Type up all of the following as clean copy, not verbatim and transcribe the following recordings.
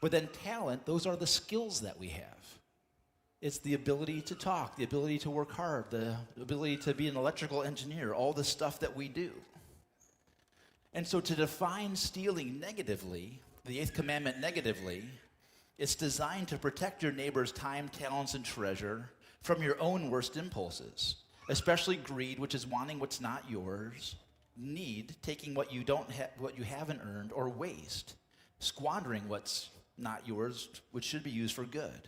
But then talent, those are the skills that we have. It's the ability to talk, the ability to work hard, the ability to be an electrical engineer, all the stuff that we do. And so to define stealing negatively, the Eighth Commandment negatively, it's designed to protect your neighbor's time, talents, and treasure from your own worst impulses, especially greed, which is wanting what's not yours, need, taking what you haven't earned, or waste, squandering what's not yours, which should be used for good.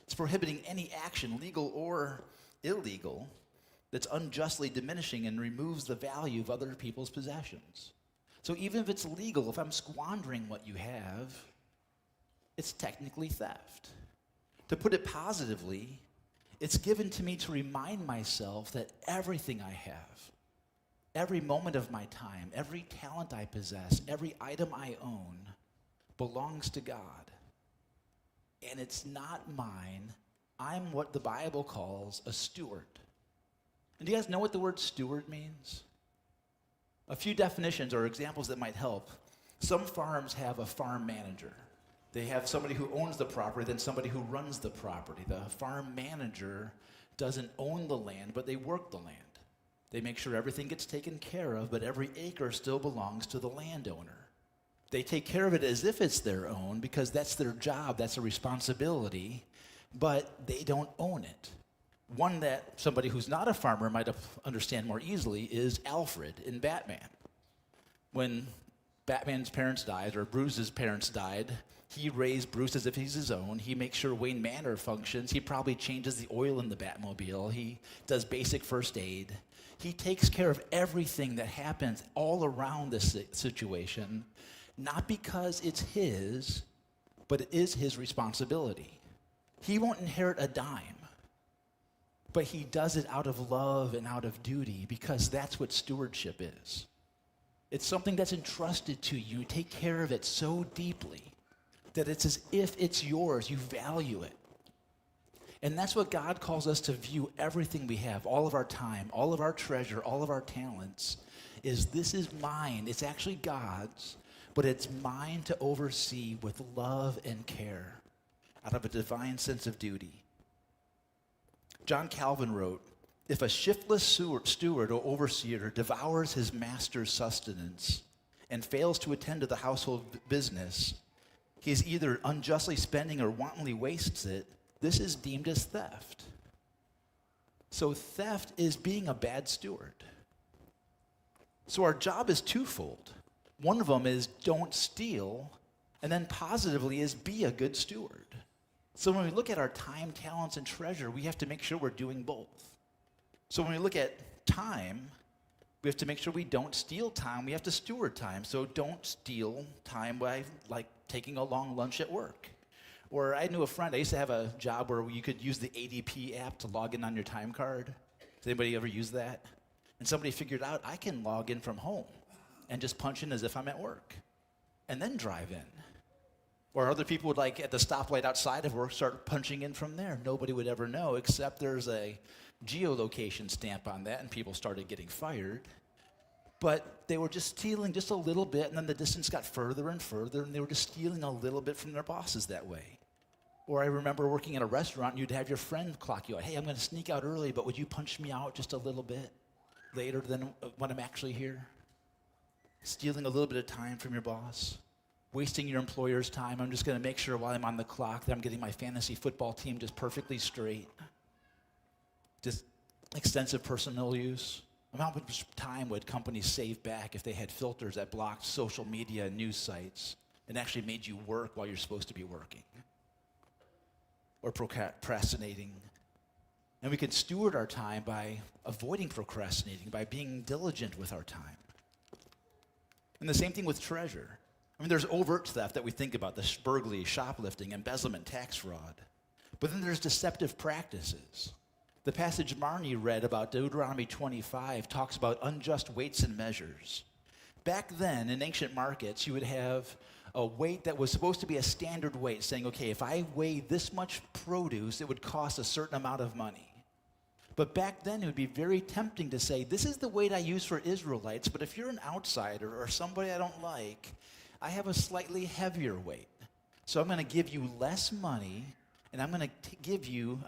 It's prohibiting any action, legal or illegal, that's unjustly diminishing and removes the value of other people's possessions. So even if it's legal, if I'm squandering what you have, it's technically theft. To put it positively, it's given to me to remind myself that everything I have, every moment of my time, every talent I possess, every item I own belongs to God. And it's not mine. I'm what the Bible calls a steward. And do you guys know what the word steward means? A few definitions or examples that might help. Some farms have a farm manager. They have somebody who owns the property, then somebody who runs the property. The farm manager doesn't own the land, but they work the land. They make sure everything gets taken care of, but every acre still belongs to the landowner. They take care of it as if it's their own because that's their job, that's a responsibility, but they don't own it. One that somebody who's not a farmer might understand more easily is Alfred in Batman. When Batman's parents died, or Bruce's parents died, he raised Bruce as if he's his own. He makes sure Wayne Manor functions. He probably changes the oil in the Batmobile. He does basic first aid. He takes care of everything that happens all around this situation, not because it's his, but it is his responsibility. He won't inherit a dime, but he does it out of love and out of duty because that's what stewardship is. It's something that's entrusted to you. You take care of it so deeply that it's as if it's yours. You value it. And that's what God calls us to view everything we have, all of our time, all of our treasure, all of our talents, is this is mine. It's actually God's, but it's mine to oversee with love and care out of a divine sense of duty. John Calvin wrote, "If a shiftless steward or overseer devours his master's sustenance and fails to attend to the household business, he is either unjustly spending or wantonly wastes it. This is deemed as theft." So theft is being a bad steward. So our job is twofold. One of them is don't steal, and then positively is be a good steward. So when we look at our time, talents, and treasure, we have to make sure we're doing both. So when we look at time, we have to make sure we don't steal time. We have to steward time. So don't steal time by taking a long lunch at work. Or I knew a friend, I used to have a job where you could use the ADP app to log in on your time card. Does anybody ever use that? And somebody figured out I can log in from home and just punch in as if I'm at work and then drive in. Or other people would at the stoplight outside of work start punching in from there. Nobody would ever know except there's a geolocation stamp on that and people started getting fired. But they were just stealing just a little bit, and then the distance got further and further, and they were just stealing a little bit from their bosses that way. Or I remember working at a restaurant, and you'd have your friend clock you out. "Hey, I'm going to sneak out early, but would you punch me out just a little bit later than when I'm actually here?" Stealing a little bit of time from your boss. Wasting your employer's time. "I'm just going to make sure while I'm on the clock that I'm getting my fantasy football team just perfectly straight." Just extensive personal use. How much time would companies save back if they had filters that blocked social media and news sites and actually made you work while you're supposed to be working? Or procrastinating. And we can steward our time by avoiding procrastinating, by being diligent with our time. And the same thing with treasure. There's overt theft that we think about, the burglary, shoplifting, embezzlement, tax fraud. But then there's deceptive practices. The passage Marnie read about Deuteronomy 25 talks about unjust weights and measures. Back then, in ancient markets, you would have a weight that was supposed to be a standard weight, saying, okay, if I weigh this much produce, it would cost a certain amount of money. But back then, it would be very tempting to say, this is the weight I use for Israelites, but if you're an outsider or somebody I don't like, I have a slightly heavier weight. So I'm going to give you less money, and I'm going to give you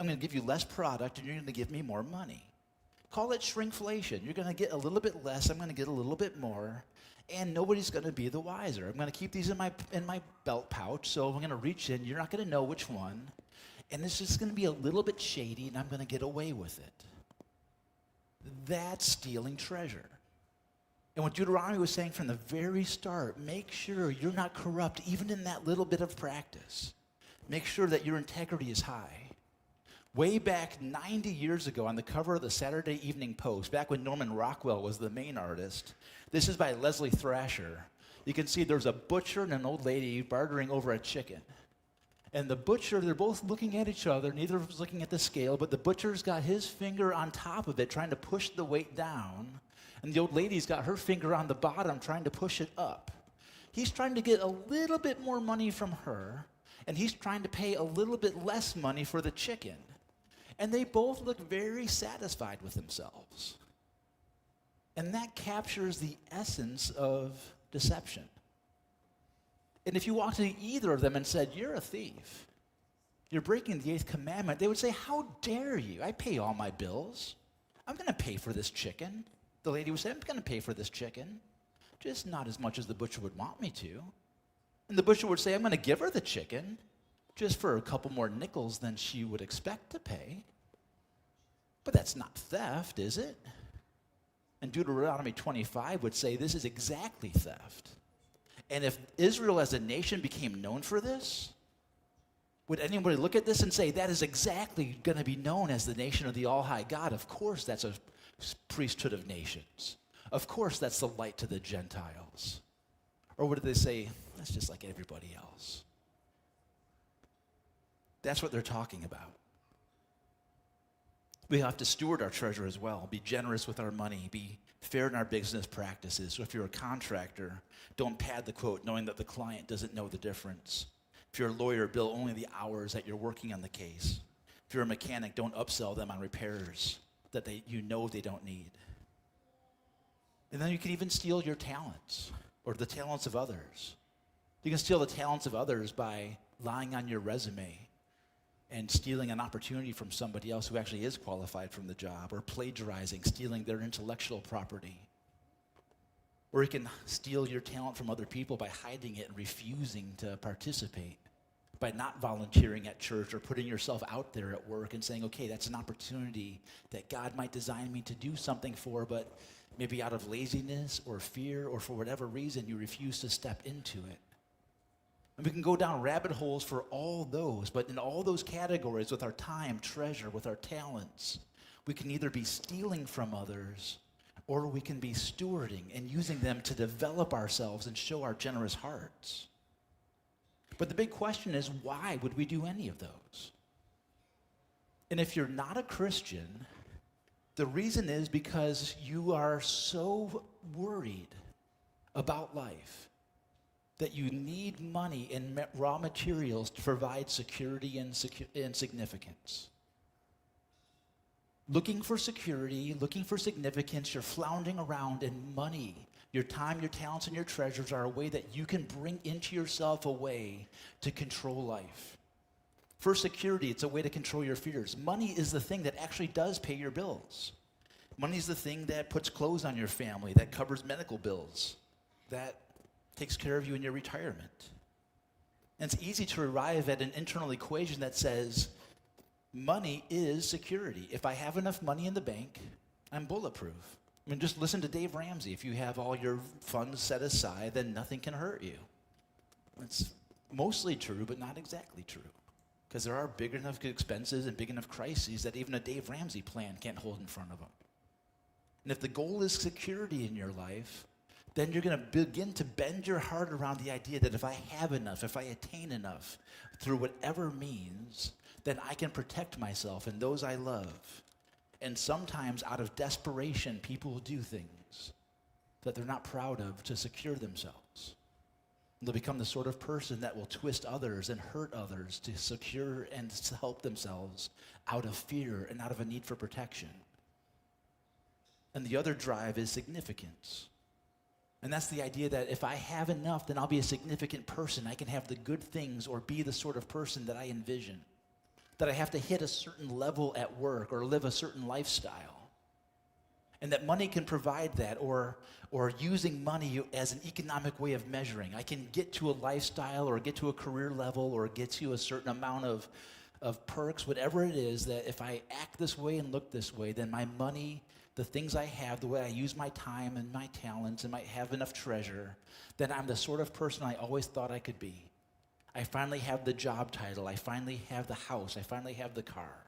less product, and you're going to give me more money. Call it shrinkflation. You're going to get a little bit less, I'm going to get a little bit more, and nobody's going to be the wiser. I'm going to keep these in my belt pouch, so I'm going to reach in. You're not going to know which one, and it's just going to be a little bit shady, and I'm going to get away with it. That's stealing treasure. And what Deuteronomy was saying from the very start, make sure you're not corrupt even in that little bit of practice. Make sure that your integrity is high. Way back 90 years ago on the cover of the Saturday Evening Post, back when Norman Rockwell was the main artist, this is by Leslie Thrasher. You can see there's a butcher and an old lady bartering over a chicken. And the butcher, they're both looking at each other. Neither of them is looking at the scale, but the butcher's got his finger on top of it, trying to push the weight down. And the old lady's got her finger on the bottom, trying to push it up. He's trying to get a little bit more money from her, and he's trying to pay a little bit less money for the chicken. And they both look very satisfied with themselves. And that captures the essence of deception. And if you walked to either of them and said, you're a thief, you're breaking the Eighth Commandment, they would say, how dare you? I pay all my bills. I'm going to pay for this chicken. The lady would say, I'm going to pay for this chicken, just not as much as the butcher would want me to. And the butcher would say, I'm going to give her the chicken, just for a couple more nickels than she would expect to pay. But that's not theft, is it? And Deuteronomy 25 would say this is exactly theft. And if Israel as a nation became known for this, would anybody look at this and say that is exactly going to be known as the nation of the all-high God? Of course that's a priesthood of nations. Of course that's the light to the Gentiles. Or would they say, that's just like everybody else? That's what they're talking about. We have to steward our treasure as well, be generous with our money, be fair in our business practices. So if you're a contractor, don't pad the quote knowing that the client doesn't know the difference. If you're a lawyer, bill only the hours that you're working on the case. If you're a mechanic, don't upsell them on repairs that they don't need. And then you can even steal your talents or the talents of others. You can steal the talents of others by lying on your resume and stealing an opportunity from somebody else who actually is qualified from the job, or plagiarizing, stealing their intellectual property. Or you can steal your talent from other people by hiding it and refusing to participate, by not volunteering at church or putting yourself out there at work and saying, okay, that's an opportunity that God might design me to do something for, but maybe out of laziness or fear or for whatever reason you refuse to step into it. And we can go down rabbit holes for all those, but in all those categories, with our time, treasure, with our talents, we can either be stealing from others or we can be stewarding and using them to develop ourselves and show our generous hearts. But the big question is, why would we do any of those? And if you're not a Christian, the reason is because you are so worried about life that you need money and raw materials to provide security and significance. Looking for security, looking for significance, you're floundering around, and money, your time, your talents, and your treasures are a way that you can bring into yourself a way to control life. For security, it's a way to control your fears. Money is the thing that actually does pay your bills. Money is the thing that puts clothes on your family, that covers medical bills, that takes care of you in your retirement. And it's easy to arrive at an internal equation that says money is security. If I have enough money in the bank, I'm bulletproof. I mean, just listen to Dave Ramsey. If you have all your funds set aside, then nothing can hurt you. It's mostly true, but not exactly true. Because there are big enough expenses and big enough crises that even a Dave Ramsey plan can't hold in front of them. And if the goal is security in your life, then you're going to begin to bend your heart around the idea that if I have enough, if I attain enough, through whatever means, then I can protect myself and those I love. And sometimes out of desperation, people will do things that they're not proud of to secure themselves. They'll become the sort of person that will twist others and hurt others to secure and to help themselves out of fear and out of a need for protection. And the other drive is significance. And that's the idea that if I have enough, then I'll be a significant person. I can have the good things or be the sort of person that I envision. That I have to hit a certain level at work or live a certain lifestyle. And that money can provide that, or using money as an economic way of measuring. I can get to a lifestyle or get to a career level or get to a certain amount of perks, whatever it is, that if I act this way and look this way, then my money, the things I have, the way I use my time and my talents and might have enough treasure, then I'm the sort of person I always thought I could be. I finally have the job title. I finally have the house. I finally have the car.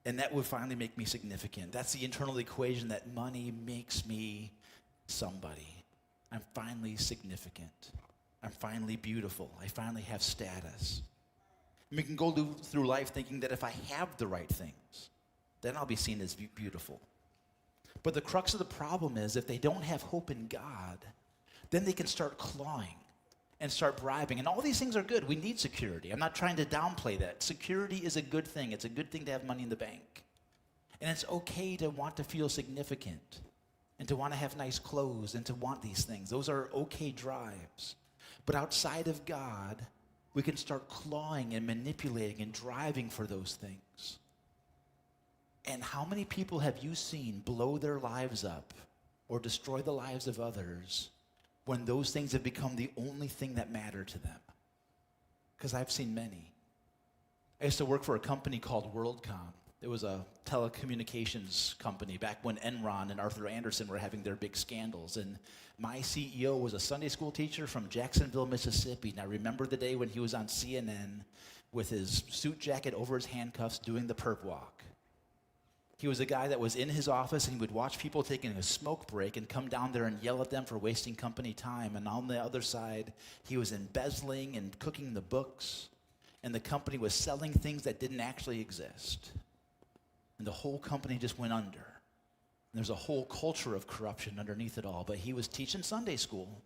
And that would finally make me significant. That's the internal equation that money makes me somebody. I'm finally significant. I'm finally beautiful. I finally have status. And we can go through life thinking that if I have the right things, then I'll be seen as beautiful. But the crux of the problem is if they don't have hope in God, then they can start clawing and start bribing. And all these things are good. We need security. I'm not trying to downplay that. Security is a good thing. It's a good thing to have money in the bank. And it's okay to want to feel significant and to want to have nice clothes and to want these things. Those are okay drives. But outside of God, we can start clawing and manipulating and driving for those things. And how many people have you seen blow their lives up or destroy the lives of others when those things have become the only thing that matter to them? Because I've seen many. I used to work for a company called WorldCom. It was a telecommunications company back when Enron and Arthur Andersen were having their big scandals. And my CEO was a Sunday school teacher from Jacksonville, Mississippi. And I remember the day when he was on CNN with his suit jacket over his handcuffs doing the perp walk. He was a guy that was in his office and he would watch people taking a smoke break and come down there and yell at them for wasting company time. And on the other side, he was embezzling and cooking the books. And the company was selling things that didn't actually exist. And the whole company just went under. And there's a whole culture of corruption underneath it all. But he was teaching Sunday school.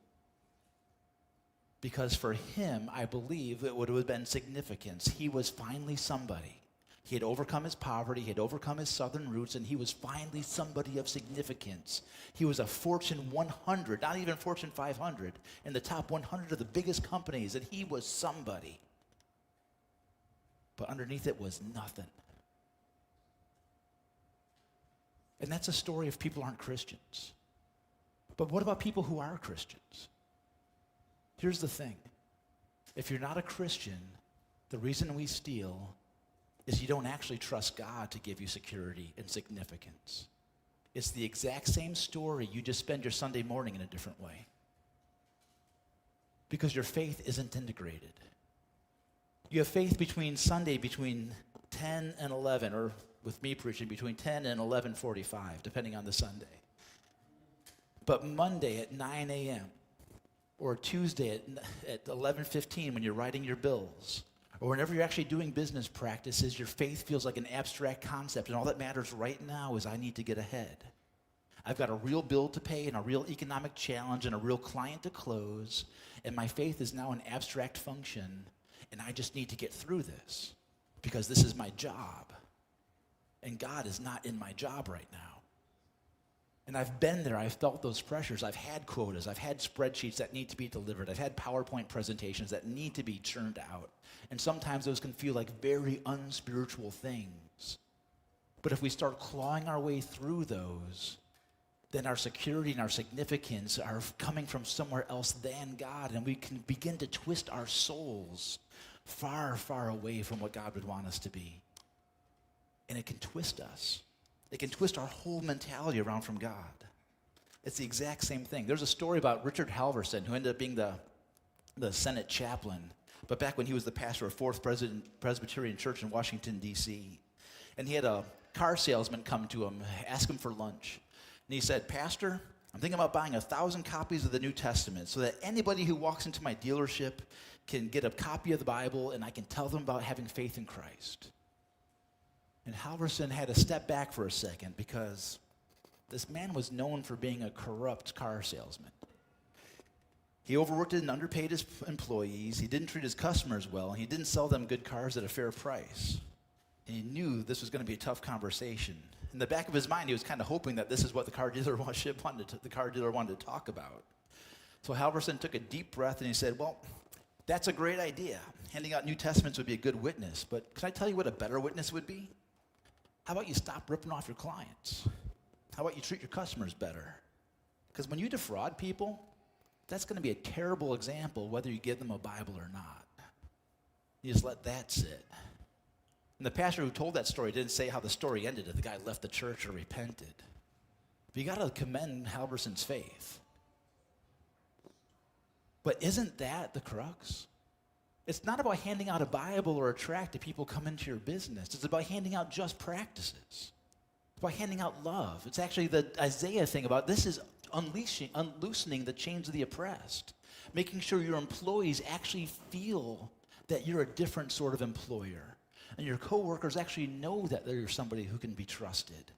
Because for him, I believe it would have been significance. He was finally somebody. He had overcome his poverty, he had overcome his southern roots, and he was finally somebody of significance. He was a Fortune 100, not even Fortune 500, in the top 100 of the biggest companies, and he was somebody. But underneath it was nothing. And that's a story if people aren't Christians. But what about people who are Christians? Here's the thing. If you're not a Christian, the reason we steal is you don't actually trust God to give you security and significance. It's the exact same story. You just spend your Sunday morning in a different way. Because your faith isn't integrated. You have faith between 10 and 11, or with me preaching, between 10 and 11:45, depending on the Sunday. But Monday at 9 a.m., or Tuesday at 11:15 when you're writing your bills, or whenever you're actually doing business practices, your faith feels like an abstract concept, and all that matters right now is I need to get ahead. I've got a real bill to pay and a real economic challenge and a real client to close, and my faith is now an abstract function, and I just need to get through this because this is my job, and God is not in my job right now. And I've been there. I've felt those pressures. I've had quotas. I've had spreadsheets that need to be delivered. I've had PowerPoint presentations that need to be churned out. And sometimes those can feel like very unspiritual things. But if we start clawing our way through those, then our security and our significance are coming from somewhere else than God. And we can begin to twist our souls far, far away from what God would want us to be. And it can twist us. It can twist our whole mentality around from God. It's the exact same thing. There's a story about Richard Halverson, who ended up being the Senate chaplain, but back when he was the pastor of Fourth Presbyterian Church in Washington, D.C. And he had a car salesman come to him, ask him for lunch. And he said, "Pastor, I'm thinking about buying 1,000 copies of the New Testament so that anybody who walks into my dealership can get a copy of the Bible and I can tell them about having faith in Christ." And Halverson had to step back for a second because this man was known for being a corrupt car salesman. He overworked and underpaid his employees. He didn't treat his customers well, and he didn't sell them good cars at a fair price. And he knew this was going to be a tough conversation. In the back of his mind, he was kind of hoping that this is what the car dealer wanted to talk about. So Halverson took a deep breath and he said, well, that's a great idea. Handing out New Testaments would be a good witness. But can I tell you what a better witness would be? How about you stop ripping off your clients? How about you treat your customers better? Because when you defraud people, that's going to be a terrible example whether you give them a Bible or not. You just let that sit. And the pastor who told that story didn't say how the story ended if the guy left the church or repented. But you got to commend Halverson's faith. But isn't that the crux? It's not about handing out a Bible or a tract to people come into your business. It's about handing out just practices. It's about handing out love. It's actually the Isaiah thing about this is unloosening the chains of the oppressed, making sure your employees actually feel that you're a different sort of employer. And your coworkers actually know that you're somebody who can be trusted.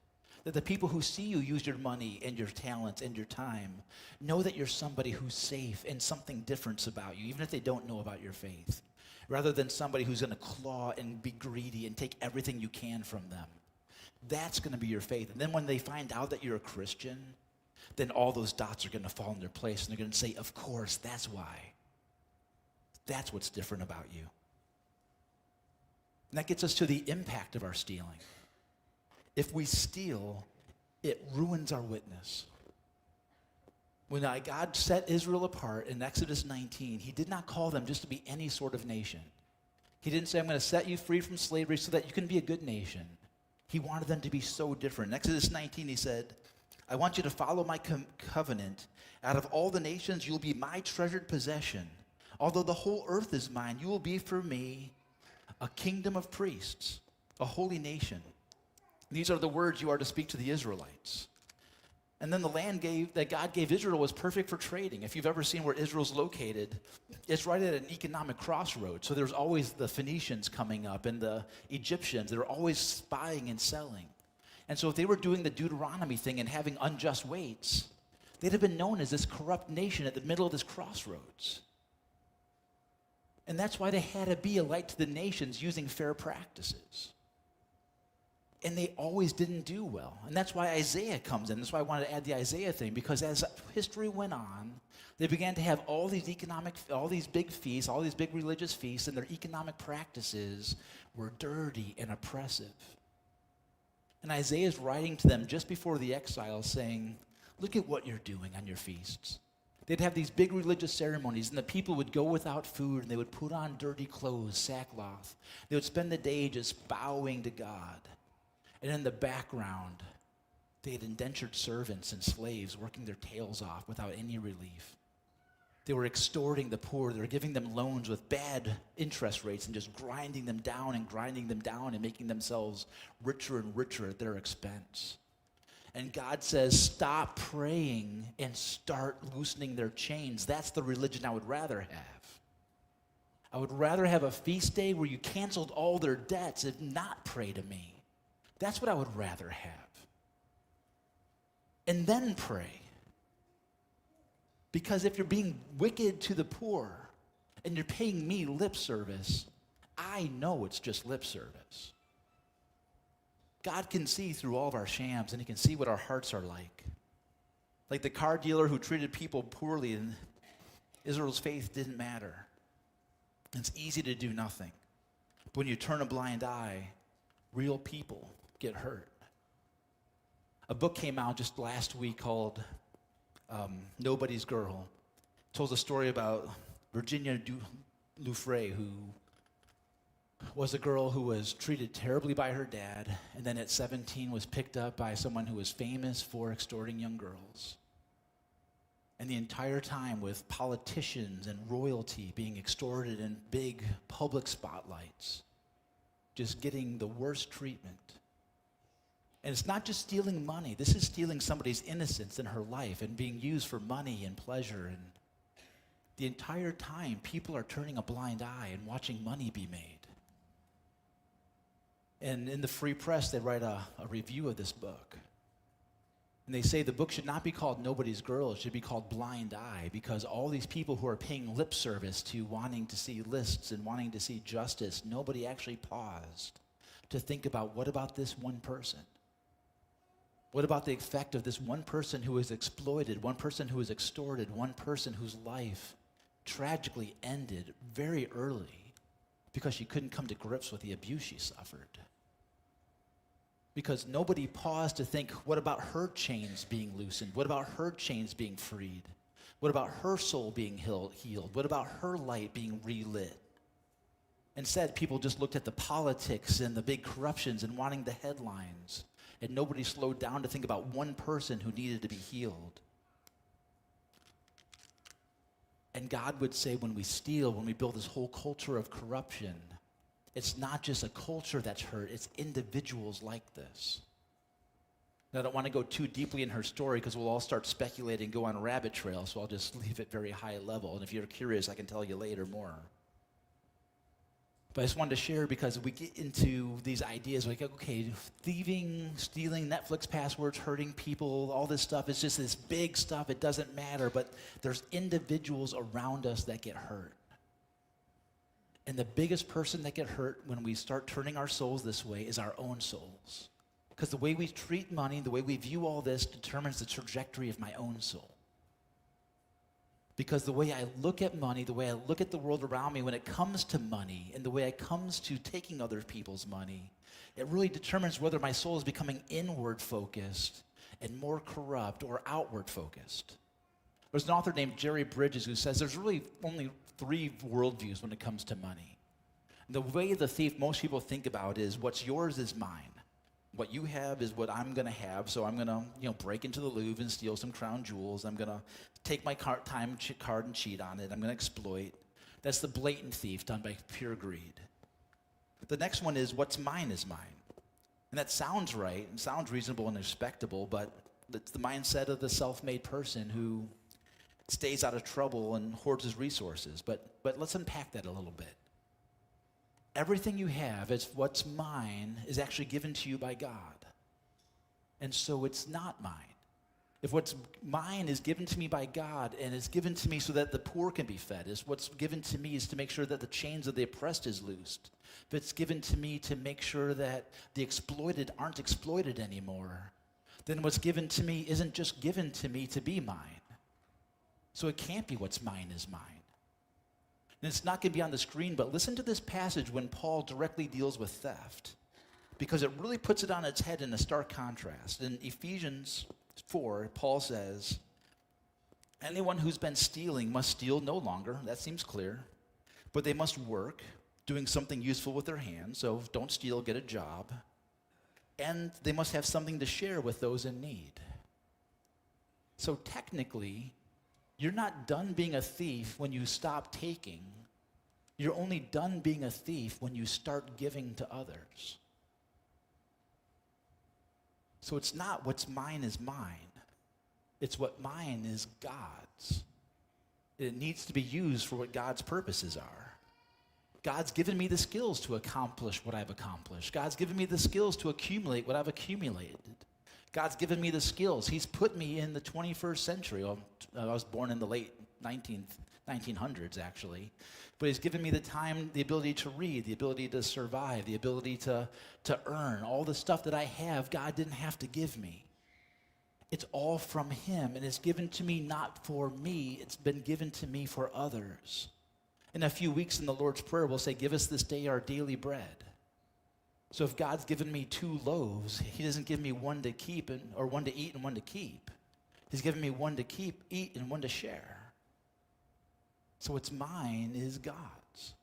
That the people who see you use your money and your talents and your time know that you're somebody who's safe and something different's about you, even if they don't know about your faith. Rather than somebody who's going to claw and be greedy and take everything you can from them. That's going to be your faith. And then when they find out that you're a Christian, then all those dots are going to fall in their place and they're going to say, of course, that's why. That's what's different about you. And that gets us to the impact of our stealing. If we steal, it ruins our witness. When God set Israel apart in Exodus 19, he did not call them just to be any sort of nation. He didn't say, I'm going to set you free from slavery so that you can be a good nation. He wanted them to be so different. In Exodus 19, he said, I want you to follow my covenant. Out of all the nations, you'll be my treasured possession. Although the whole earth is mine, you will be for me a kingdom of priests, a holy nation. These are the words you are to speak to the Israelites. And then the land that God gave Israel was perfect for trading. If you've ever seen where Israel's located, it's right at an economic crossroad. So there's always the Phoenicians coming up and the Egyptians. They're always spying and selling. And so if they were doing the Deuteronomy thing and having unjust weights, they'd have been known as this corrupt nation at the middle of this crossroads. And that's why they had to be a light to the nations using fair practices. And they always didn't do well. And that's why Isaiah comes in. That's why I wanted to add the Isaiah thing, because as history went on, they began to have all these big feasts, all these big religious feasts, and their economic practices were dirty and oppressive. And Isaiah is writing to them just before the exile saying, look at what you're doing on your feasts. They'd have these big religious ceremonies, and the people would go without food, and they would put on dirty clothes, sackcloth. They would spend the day just bowing to God. And in the background, they had indentured servants and slaves working their tails off without any relief. They were extorting the poor. They were giving them loans with bad interest rates and just grinding them down and making themselves richer and richer at their expense. And God says, stop praying and start loosening their chains. That's the religion I would rather have. I would rather have a feast day where you canceled all their debts and not pray to me. That's what I would rather have. And then pray. Because if you're being wicked to the poor and you're paying me lip service, I know it's just lip service. God can see through all of our shams, and he can see what our hearts are like. Like the car dealer who treated people poorly, and Israel's faith didn't matter. It's easy to do nothing. But when you turn a blind eye, real people get hurt. A book came out just last week called Nobody's Girl. It tells a story about Virginia Louvre, who was a girl who was treated terribly by her dad, and then at 17 was picked up by someone who was famous for extorting young girls. And the entire time with politicians and royalty being extorted in big public spotlights, just getting the worst treatment. And it's not just stealing money. This is stealing somebody's innocence in her life and being used for money and pleasure. And the entire time, people are turning a blind eye and watching money be made. And in the Free Press, they write a review of this book. And they say the book should not be called Nobody's Girl. It should be called Blind Eye, because all these people who are paying lip service to wanting to see lists and wanting to see justice, nobody actually paused to think about, what about this one person? What about the effect of this one person who is exploited, one person who is extorted, one person whose life tragically ended very early because she couldn't come to grips with the abuse she suffered? Because nobody paused to think, what about her chains being loosened? What about her chains being freed? What about her soul being healed? What about her light being relit? Instead, people just looked at the politics and the big corruptions and wanting the headlines. And nobody slowed down to think about one person who needed to be healed. And God would say, when we steal, when we build this whole culture of corruption, it's not just a culture that's hurt, it's individuals like this. Now, I don't want to go too deeply in her story because we'll all start speculating and go on a rabbit trail, so I'll just leave it very high level. And if you're curious, I can tell you later more. But I just wanted to share because we get into these ideas like, okay, thieving, stealing, Netflix passwords, hurting people, all this stuff, it's just this big stuff. It doesn't matter, but there's individuals around us that get hurt. And the biggest person that get hurt when we start turning our souls this way is our own souls. Because the way we treat money, the way we view all this determines the trajectory of my own soul. Because the way I look at money, the way I look at the world around me when it comes to money, and the way it comes to taking other people's money, it really determines whether my soul is becoming inward focused and more corrupt or outward focused. There's an author named Jerry Bridges who says there's really only 3 worldviews when it comes to money. The way the thief most people think about is what's yours is mine. What you have is what I'm going to have, so I'm going to, break into the Louvre and steal some crown jewels. I'm going to take my time card and cheat on it. I'm going to exploit. That's the blatant thief done by pure greed. The next one is what's mine is mine. And that sounds right and sounds reasonable and respectable, but it's the mindset of the self-made person who stays out of trouble and hoards his resources. But let's unpack that a little bit. Everything you have, is what's mine, is actually given to you by God. And so it's not mine. If what's mine is given to me by God and is given to me so that the poor can be fed, is what's given to me is to make sure that the chains of the oppressed is loosed. If it's given to me to make sure that the exploited aren't exploited anymore, then what's given to me isn't just given to me to be mine. So it can't be what's mine is mine. And it's not going to be on the screen, but listen to this passage when Paul directly deals with theft, because it really puts it on its head in a stark contrast. In Ephesians 4, Paul says, anyone who's been stealing must steal no longer. That seems clear. But they must work, doing something useful with their hands. So don't steal, get a job. And they must have something to share with those in need. So technically, you're not done being a thief when you stop taking. You're only done being a thief when you start giving to others. So it's not what's mine is mine. It's what mine is God's. It needs to be used for what God's purposes are. God's given me the skills to accomplish what I've accomplished. God's given me the skills to accumulate what I've accumulated. God's given me the skills. He's put me in the 21st century. Well, I was born in the late 1900s, actually. But he's given me the time, the ability to read, the ability to survive, the ability to earn. All the stuff that I have, God didn't have to give me. It's all from him, and it's given to me not for me. It's been given to me for others. In a few weeks in the Lord's Prayer, we'll say, give us this day our daily bread. So if God's given me 2 loaves, he doesn't give me one to keep or one to eat and one to keep. He's given me one to keep, eat, and one to share. So what's mine is God's.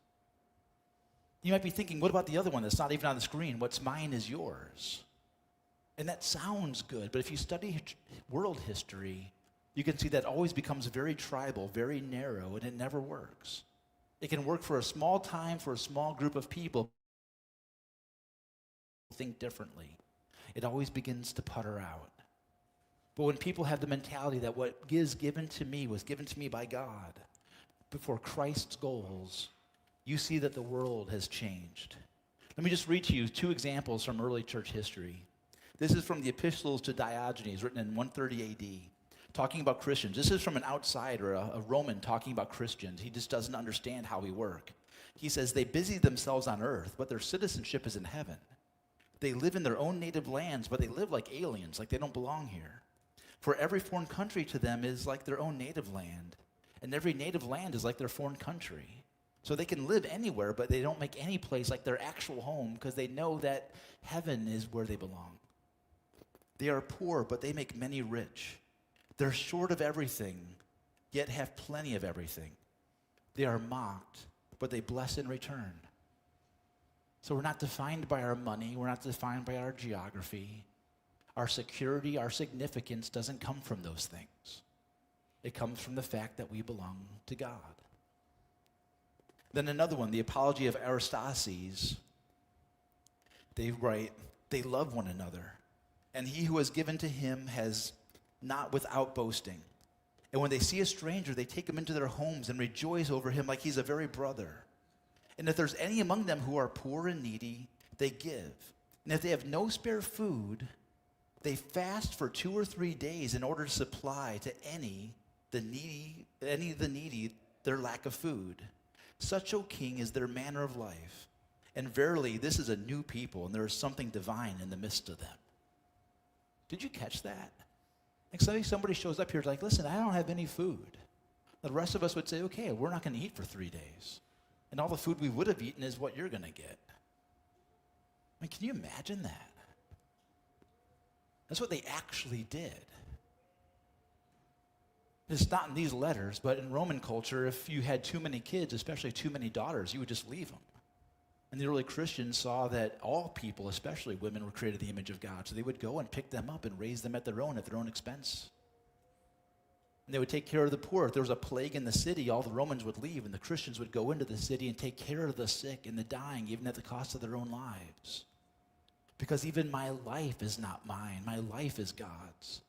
You might be thinking, what about the other one that's not even on the screen? What's mine is yours. And that sounds good, but if you study world history, you can see that always becomes very tribal, very narrow, and it never works. It can work for a small time, for a small group of people, think differently. It always begins to putter out. But when people have the mentality that what is given to me was given to me by God, before Christ's goals, you see that the world has changed. Let me just read to you 2 examples from early church history. This is from the Epistles to Diogenes, written in 130 AD, talking about Christians. This is from an outsider, a Roman, talking about Christians. He just doesn't understand how we work. He says, they busy themselves on earth, but their citizenship is in heaven. They live in their own native lands, but they live like aliens, like they don't belong here. For every foreign country to them is like their own native land, and every native land is like their foreign country. So they can live anywhere, but they don't make any place like their actual home because they know that heaven is where they belong. They are poor, but they make many rich. They're short of everything, yet have plenty of everything. They are mocked, but they bless in return. So we're not defined by our money. We're not defined by our geography. Our security, our significance doesn't come from those things. It comes from the fact that we belong to God. Then another one, the Apology of Aristoteles. They write, they love one another, and he who has given to him has not without boasting. And when they see a stranger, they take him into their homes and rejoice over him like he's a very brother. And if there's any among them who are poor and needy, they give. And if they have no spare food, they fast for 2 or 3 days in order to supply to any of the needy their lack of food. Such, O king, is their manner of life. And verily, this is a new people, and there is something divine in the midst of them. Did you catch that? Like somebody shows up here like, listen, I don't have any food. The rest of us would say, okay, we're not going to eat for 3 days. And all the food we would have eaten is what you're going to get. I mean, can you imagine that? That's what they actually did. It's not in these letters, but in Roman culture, if you had too many kids, especially too many daughters, you would just leave them. And the early Christians saw that all people, especially women, were created in the image of God. So they would go and pick them up and raise them at their own expense. And they would take care of the poor. If there was a plague in the city, all the Romans would leave, and the Christians would go into the city and take care of the sick and the dying, even at the cost of their own lives. Because even my life is not mine. My life is God's.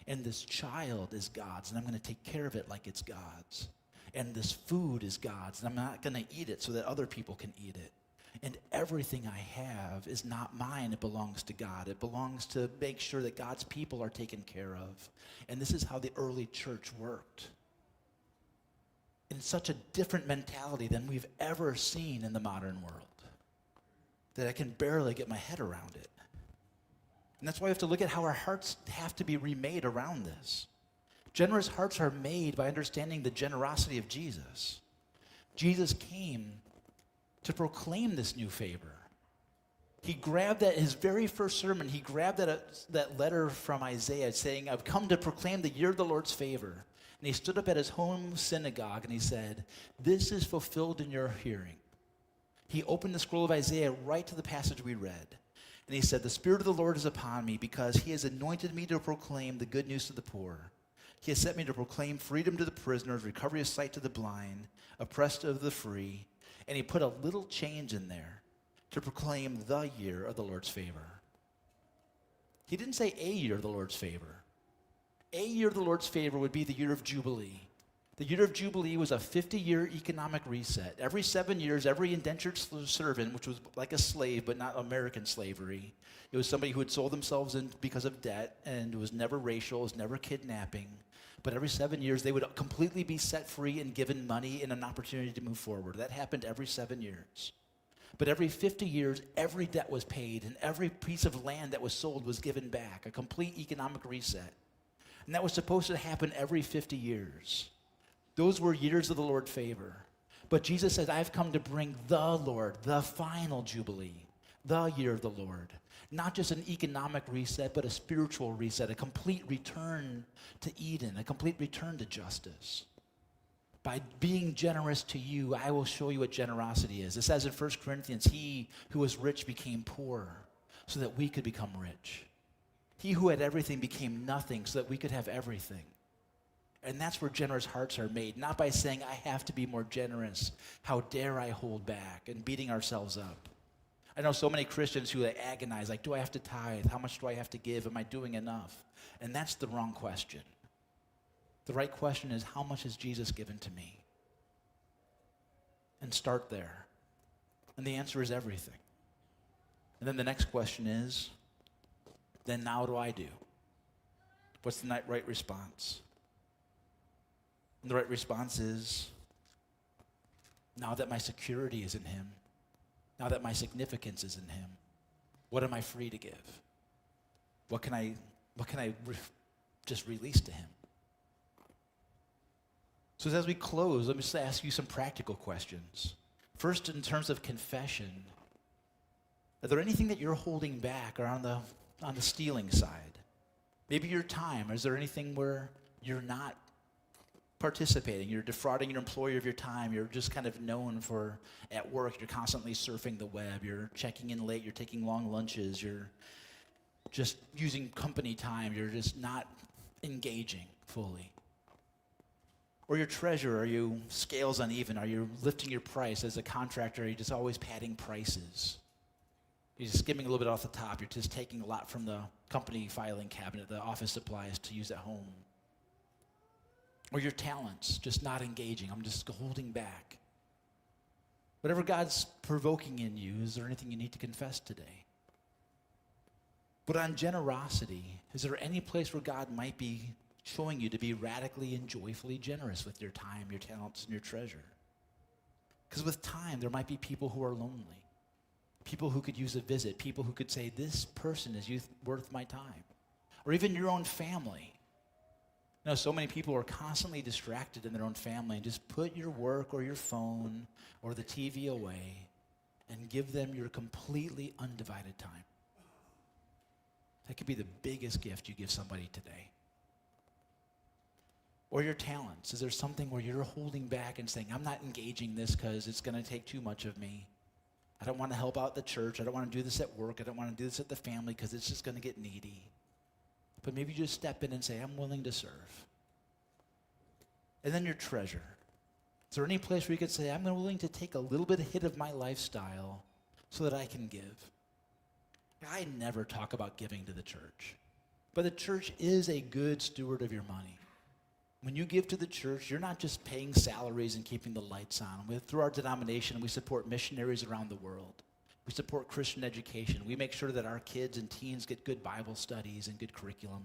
And this child is God's, and I'm going to take care of it like it's God's. And this food is God's, and I'm not going to eat it so that other people can eat it. And everything I have is not mine. It belongs to God. It belongs to make sure that God's people are taken care of. And this is how the early church worked. In such a different mentality than we've ever seen in the modern world, that I can barely get my head around it. And that's why we have to look at how our hearts have to be remade around this. Generous hearts are made by understanding the generosity of Jesus. Jesus came to proclaim this new favor. He grabbed that, his very first sermon, he grabbed that letter from Isaiah saying, I've come to proclaim the year of the Lord's favor. And he stood up at his home synagogue and he said, this is fulfilled in your hearing. He opened the scroll of Isaiah right to the passage we read. And he said, the Spirit of the Lord is upon me because he has anointed me to proclaim the good news to the poor. He has sent me to proclaim freedom to the prisoners, recovery of sight to the blind, oppressed of the free. And he put a little change in there to proclaim the year of the Lord's favor. He didn't say a year of the Lord's favor. A year of the Lord's favor would be the year of Jubilee. The year of Jubilee was a 50-year economic reset. Every 7 years, every indentured servant, which was like a slave, but not American slavery, it was somebody who had sold themselves in because of debt, and it was never racial, it was never kidnapping. But every 7 years, they would completely be set free and given money and an opportunity to move forward. That happened every 7 years. But every 50 years, every debt was paid, and every piece of land that was sold was given back, a complete economic reset. And that was supposed to happen every 50 years. Those were years of the Lord's favor. But Jesus said, I've come to bring the Lord, the final Jubilee, the year of the Lord. Not just an economic reset, but a spiritual reset, a complete return to Eden, a complete return to justice. By being generous to you, I will show you what generosity is. It says in 1 Corinthians, he who was rich became poor so that we could become rich. He who had everything became nothing so that we could have everything. And that's where generous hearts are made, not by saying, I have to be more generous. How dare I hold back, and beating ourselves up. I know so many Christians who agonize, like, do I have to tithe? How much do I have to give? Am I doing enough? And that's the wrong question. The right question is, how much has Jesus given to me? And start there. And the answer is everything. And then the next question is, then now what do I do? What's the right response? And the right response is, now that my security is in him, now that my significance is in him, What am I free to give? What can I just release to him? So as we close, let me just ask you some practical questions. First, in terms of confession, are there anything that you're holding back or on the stealing side? Maybe your time. Is there anything where you're not participating? You're defrauding your employer of your time. You're just kind of known for at work. You're constantly surfing the web. You're checking in late. You're taking long lunches. You're just using company time. You're just not engaging fully. Or your treasure, are you scales uneven? Are you lifting your price as a contractor? Are you just always padding prices? You're just skimming a little bit off the top. You're just taking a lot from the company filing cabinet, the office supplies to use at home. Or your talents, just not engaging. I'm just holding back. Whatever God's provoking in you, is there anything you need to confess today? But on generosity, is there any place where God might be showing you to be radically and joyfully generous with your time, your talents, and your treasure? Because with time, there might be people who are lonely, people who could use a visit, people who could say, this person is worth my time. Or even your own family. You know, so many people are constantly distracted in their own family, and just put your work or your phone or the TV away and give them your completely undivided time. That could be the biggest gift you give somebody today. Or your talents. Is there something where you're holding back and saying, I'm not engaging this because it's going to take too much of me. I don't want to help out the church. I don't want to do this at work. I don't want to do this at the family because it's just going to get needy. But maybe you just step in and say, I'm willing to serve. And then your treasure. Is there any place where you could say, I'm willing to take a little bit of hit of my lifestyle so that I can give? I never talk about giving to the church. But the church is a good steward of your money. When you give to the church, you're not just paying salaries and keeping the lights on. Through our denomination, we support missionaries around the world. We support Christian education. We make sure that our kids and teens get good Bible studies and good curriculum.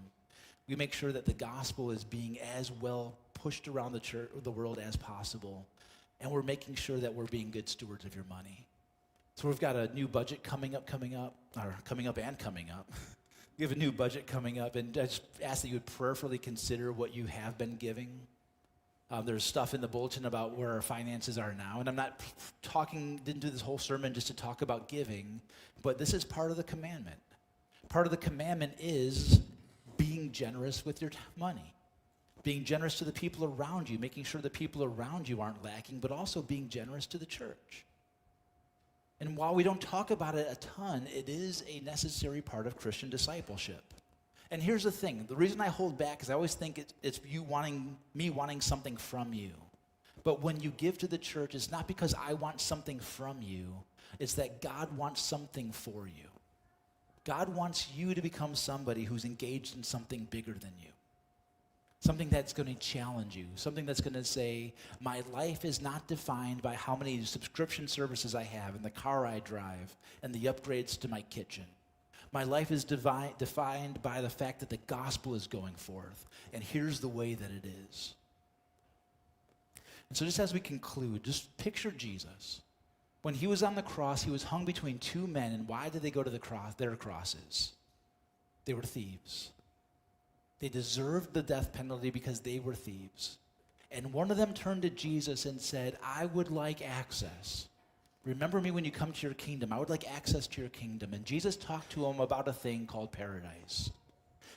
We make sure that the gospel is being as well pushed around the world as possible. And we're making sure that we're being good stewards of your money. So we've got a new budget coming up. We have a new budget coming up, and I just ask that you would prayerfully consider what you have been giving. There's stuff in the bulletin about where our finances are now, and I'm not didn't do this whole sermon just to talk about giving, but this is part of the commandment. Part of the commandment is being generous with your money, being generous to the people around you, making sure the people around you aren't lacking, but also being generous to the church. And while we don't talk about it a ton, it is a necessary part of Christian discipleship. And here's the thing. The reason I hold back is I always think it's me wanting something from you. But when you give to the church, it's not because I want something from you. It's that God wants something for you. God wants you to become somebody who's engaged in something bigger than you. Something that's going to challenge you. Something that's going to say, my life is not defined by how many subscription services I have and the car I drive and the upgrades to my kitchen. My life is defined by the fact that the gospel is going forth. And here's the way that it is. And so just as we conclude, just picture Jesus. When he was on the cross, he was hung between two men. And why did they go to the cross? Their crosses. They were thieves. They deserved the death penalty because they were thieves. And one of them turned to Jesus and said, I would like access. Remember me when you come to your kingdom. I would like access to your kingdom. And Jesus talked to him about a thing called paradise.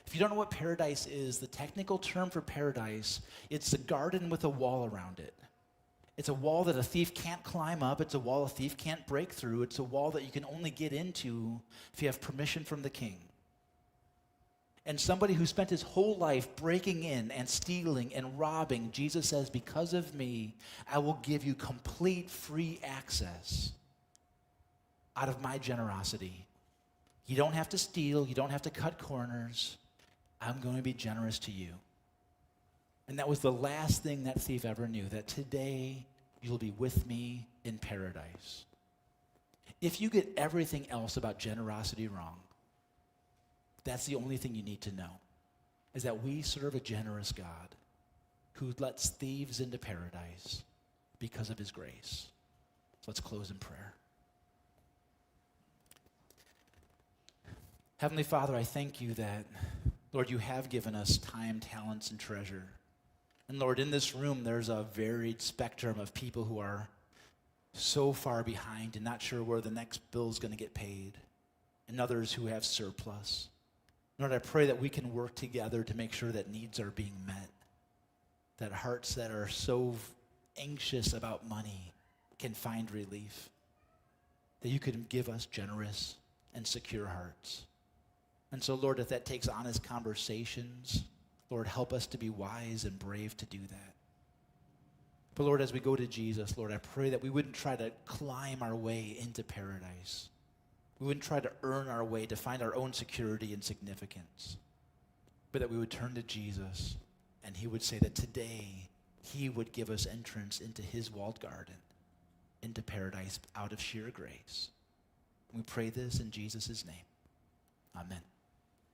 If you don't know what paradise is, the technical term for paradise, it's a garden with a wall around it. It's a wall that a thief can't climb up. It's a wall a thief can't break through. It's a wall that you can only get into if you have permission from the king. And somebody who spent his whole life breaking in and stealing and robbing, Jesus says, because of me, I will give you complete free access out of my generosity. You don't have to steal. You don't have to cut corners. I'm going to be generous to you. And that was the last thing that thief ever knew, that today you'll be with me in paradise. If you get everything else about generosity wrong, that's the only thing you need to know, is that we serve a generous God who lets thieves into paradise because of his grace. So let's close in prayer. Heavenly Father, I thank you that, Lord, you have given us time, talents, and treasure. And Lord, in this room, there's a varied spectrum of people who are so far behind and not sure where the next bill is going to get paid, and others who have surplus. Lord, I pray that we can work together to make sure that needs are being met, that hearts that are so anxious about money can find relief, that you could give us generous and secure hearts. And so, Lord, if that takes honest conversations, Lord, help us to be wise and brave to do that. But Lord, as we go to Jesus, Lord, I pray that we wouldn't try to climb our way into paradise. We wouldn't try to earn our way to find our own security and significance, but that we would turn to Jesus and he would say that today he would give us entrance into his walled garden, into paradise out of sheer grace. We pray this in Jesus' name. Amen.